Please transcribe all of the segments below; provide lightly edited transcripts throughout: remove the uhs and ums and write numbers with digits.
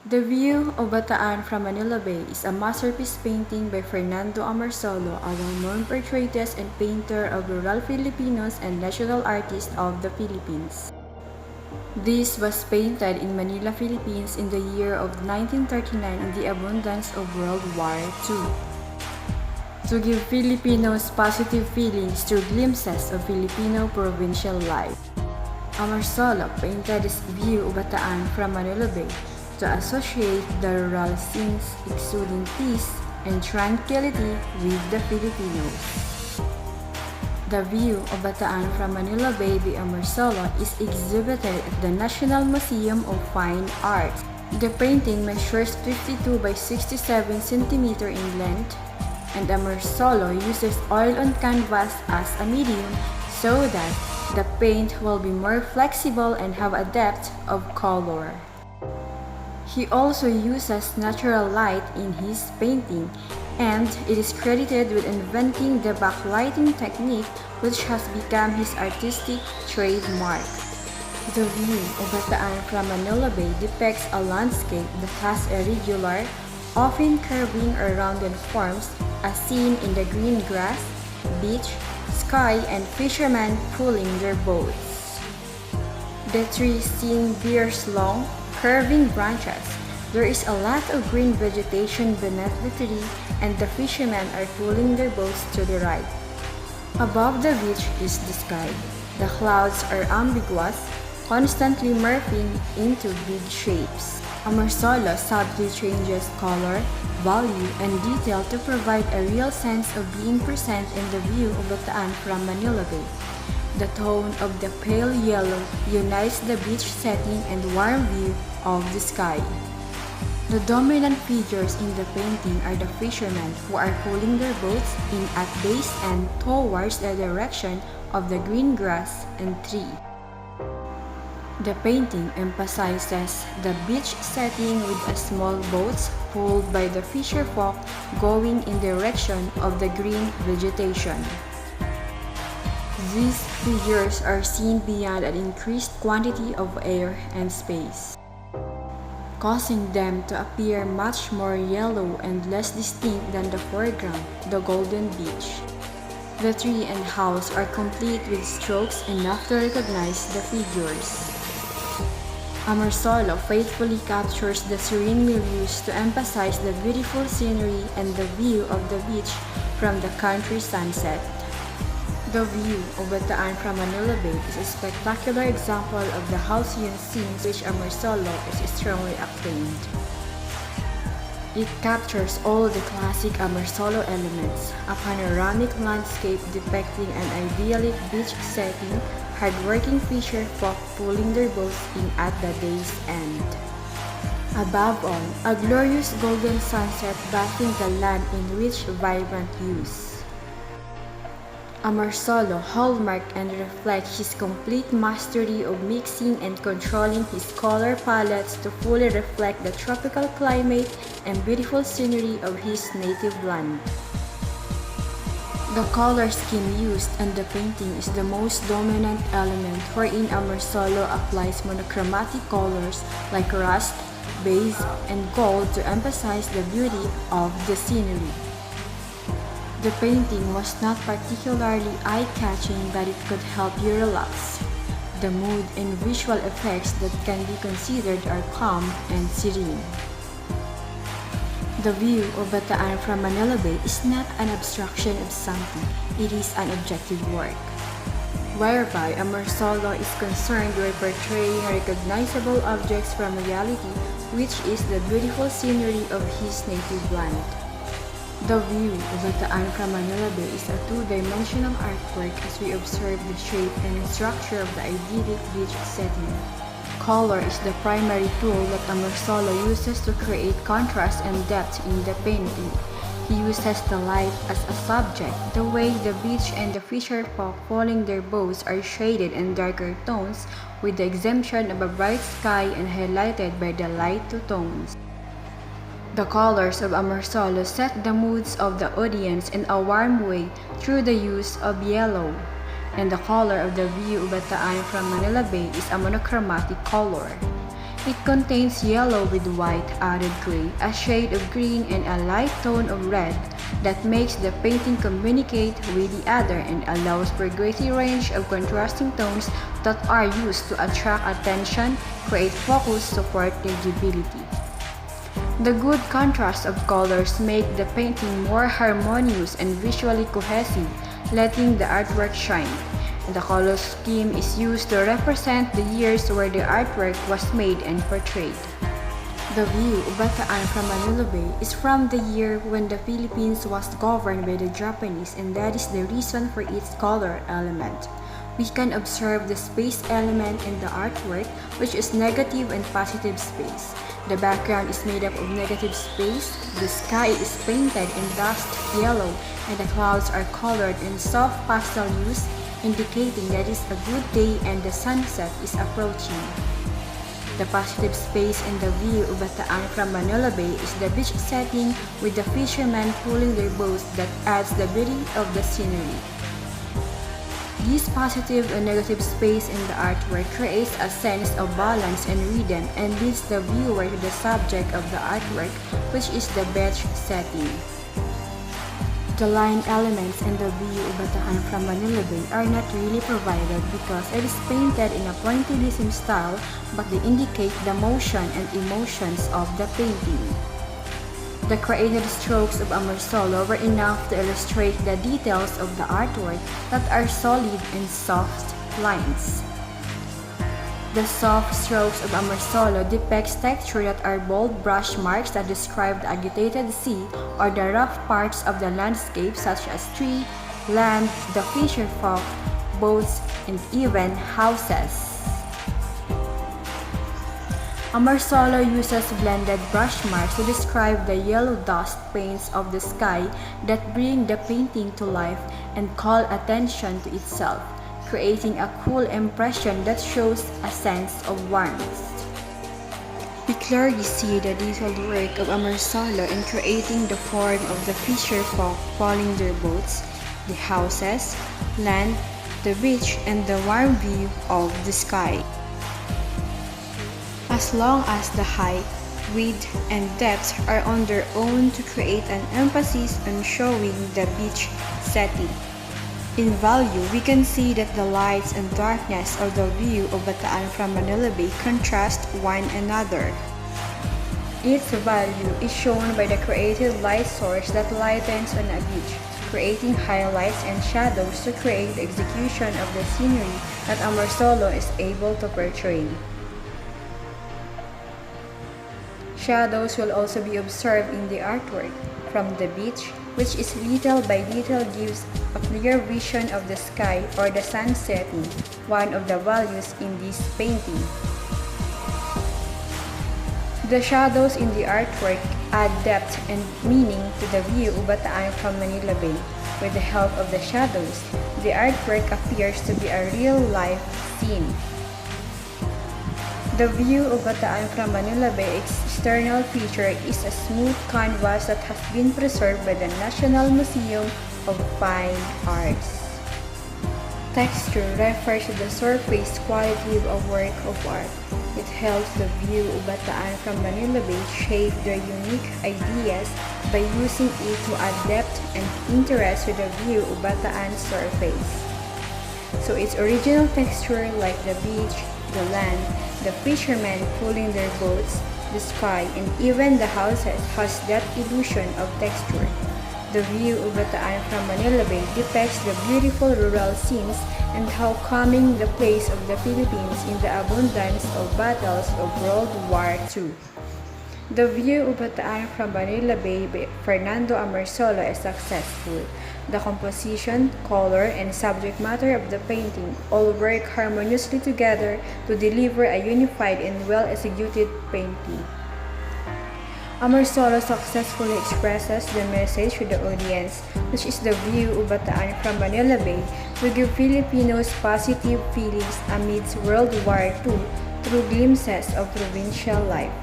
The View of Bataan from Manila Bay is a masterpiece painting by Fernando Amorsolo, a well-known portraitist and painter of rural Filipinos and national artist of the Philippines. This was painted in Manila, Philippines in the year of 1939 in the abundance of World War II. To give Filipinos positive feelings through glimpses of Filipino provincial life. Amorsolo painted this view of Bataan from Manila Bay to associate the rural scenes exuding peace and tranquility with the Filipinos. The View of Bataan from Manila Bay by Amorsolo is exhibited at the National Museum of Fine Arts. The painting measures 52 by 67 cm in length, and Amorsolo uses oil on canvas as a medium so that the paint will be more flexible and have a depth of color. He also uses natural light in his painting, and it is credited with inventing the backlighting technique, which has become his artistic trademark. The View of Bataan from Manila Bay depicts a landscape that has irregular, often curving or rounded forms, as seen in the green grass, beach, sky, and fishermen pulling their boats. The tree scene bears long, curving branches. There is a lot of green vegetation beneath the tree, and the fishermen are pulling their boats to the right. Above the beach is the sky. The clouds are ambiguous, constantly morphing into big shapes. Amorsolo subtly changes color, value, and detail to provide a real sense of being present in the view of Bataan from Manila Bay. The tone of the pale yellow unites the beach setting and warm view of the sky. The dominant figures in the painting are the fishermen who are pulling their boats in at base end towards the direction of the green grass and tree. The painting emphasizes the beach setting with a small boats pulled by the fisherfolk going in direction of the green vegetation. These figures are seen beyond an increased quantity of air and space, causing them to appear much more yellow and less distinct than the foreground, the golden beach. The tree and house are complete with strokes enough to recognize the figures. Amorsolo faithfully captures the serene milieu to emphasize the beautiful scenery and the view of the beach from the country sunset. The View of Bataan from Manila Bay is a spectacular example of the halcyon scenes which Amorsolo is strongly acclaimed. It captures all the classic Amorsolo elements, a panoramic landscape depicting an idyllic beach setting, hardworking fisher folk pulling their boats in at the day's end. Above all, a glorious golden sunset bathing the land in rich, vibrant hues. Amorsolo hallmark and reflect his complete mastery of mixing and controlling his color palettes to fully reflect the tropical climate and beautiful scenery of his native land. The color scheme used in the painting is the most dominant element, wherein Amorsolo applies monochromatic colors like rust, beige, and gold to emphasize the beauty of the scenery. The painting was not particularly eye-catching, but it could help you relax. The mood and visual effects that can be considered are calm and serene. The View of Bataan from Manila Bay is not an abstraction of something, it is an objective work, whereby Amorsolo is concerned with portraying recognizable objects from reality, which is the beautiful scenery of his native land. The View of Bataan from Manila Bay is a two-dimensional artwork as we observe the shape and structure of the idyllic beach setting. Color is the primary tool that Amorsolo uses to create contrast and depth in the painting. He uses the light as a subject. The way the beach and the fisherfolk pulling their boats are shaded in darker tones, with the exemption of a bright sky and highlighted by the light two tones. The colors of Amorsolo set the moods of the audience in a warm way through the use of yellow, and the color of the View of Bataan from Manila Bay is a monochromatic color. It contains yellow with white added gray, a shade of green, and a light tone of red that makes the painting communicate with the other and allows for a greater range of contrasting tones that are used to attract attention, create focus, support legibility. The good contrast of colors make the painting more harmonious and visually cohesive, letting the artwork shine. The color scheme is used to represent the years where the artwork was made and portrayed. The view of Bataan from Manila Bay is from the year when the Philippines was governed by the Japanese, and that is the reason for its color element. We can observe the space element in the artwork, which is negative and positive space. The background is made up of negative space, the sky is painted in dust yellow, and the clouds are colored in soft pastel hues, indicating that it's a good day and the sunset is approaching. The positive space in the view of Bataan from Manila Bay is the beach setting with the fishermen pulling their boats that adds the beauty of the scenery. This positive and negative space in the artwork creates a sense of balance and rhythm and leads the viewer to the subject of the artwork, which is the beach setting. The line elements in the view of Bataan from Manila Bay are not really provided because it is painted in a pointillism style, but they indicate the motion and emotions of the painting. The created strokes of Amorsolo were enough to illustrate the details of the artwork that are solid and soft lines. The soft strokes of Amorsolo depicts texture that are bold brush marks that describe the agitated sea or the rough parts of the landscape such as tree, land, the fisher folk, boats, and even houses. Amorsolo uses blended brush marks to describe the yellow dust paints of the sky that bring the painting to life and call attention to itself, creating a cool impression that shows a sense of warmth. We clearly see the detailed work of Amorsolo in creating the form of the fisher folk pulling their boats, the houses, land, the beach, and the warm view of the sky. As long as the height, width, and depth are on their own to create an emphasis on showing the beach setting. In value, we can see that the lights and darkness of the view of Bataan from Manila Bay contrast one another. Its value is shown by the created light source that lightens on a beach, creating highlights and shadows to create the execution of the scenery that Amorsolo is able to portray. Shadows will also be observed in the artwork from the beach, which is detail by detail gives a clear vision of the sky or the sun setting, one of the values in this painting. The shadows in the artwork add depth and meaning to the view of Bataan from Manila Bay. With the help of the shadows, the artwork appears to be a real-life scene. The view of Bataan from Manila Bay external feature is a smooth canvas that has been preserved by the National Museum of Fine Arts. Texture refers to the surface quality of a work of art. It helps the view of Bataan from Manila Bay shape their unique ideas by using it to add depth and interest to the view of Bataan's surface. So its original texture, like the beach, the land, the fishermen pulling their boats, the sky, and even the houses, has that illusion of texture. The view of Bataan from Manila Bay depicts the beautiful rural scenes and how calming the place of the Philippines in the abundance of battles of World War II. The view of Bataan from Manila Bay by Fernando Amorsolo is successful. The composition, color, and subject matter of the painting all work harmoniously together to deliver a unified and well-executed painting. Amorsolo successfully expresses the message to the audience, which is the view of Bataan from Manila Bay to give Filipinos positive feelings amidst World War II through glimpses of provincial life.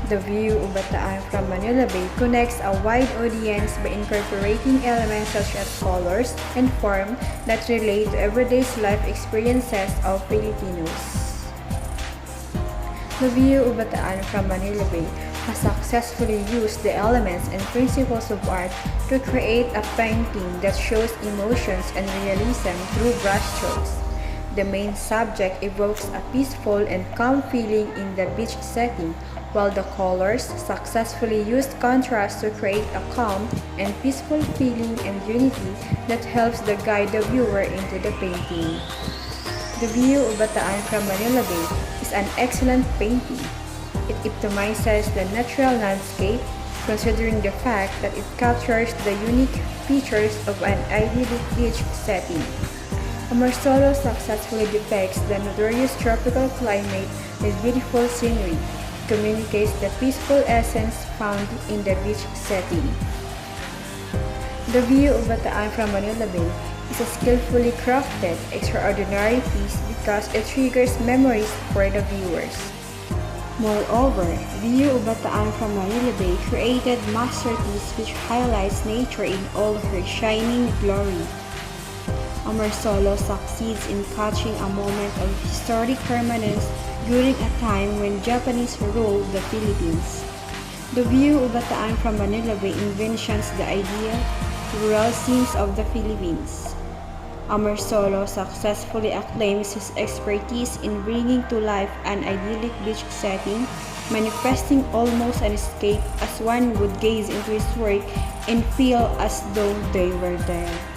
The view of Bataan from Manila Bay connects a wide audience by incorporating elements such as colors and form that relate to everyday life experiences of Filipinos. The view of Bataan from Manila Bay has successfully used the elements and principles of art to create a painting that shows emotions and realism through brushstrokes. The main subject evokes a peaceful and calm feeling in the beach setting, while the colors successfully used contrast to create a calm and peaceful feeling and unity that helps to guide the viewer into the painting. The view of Bataan from Manila Bay is an excellent painting. It epitomizes the natural landscape, considering the fact that it captures the unique features of an idyllic beach setting. Amorsolo successfully depicts the notorious tropical climate with beautiful scenery. It communicates the peaceful essence found in the beach setting. The view of Bataan from Manila Bay is a skillfully crafted, extraordinary piece because it triggers memories for the viewers. Moreover, view of Bataan from Manila Bay created masterpiece which highlights nature in all her shining glory. Amorsolo succeeds in catching a moment of historic permanence during a time when Japanese ruled the Philippines. The view of Bataan from Manila Bay envisions the ideal rural scenes of the Philippines. Amorsolo successfully acclaims his expertise in bringing to life an idyllic beach setting, manifesting almost an escape as one would gaze into his work and feel as though they were there.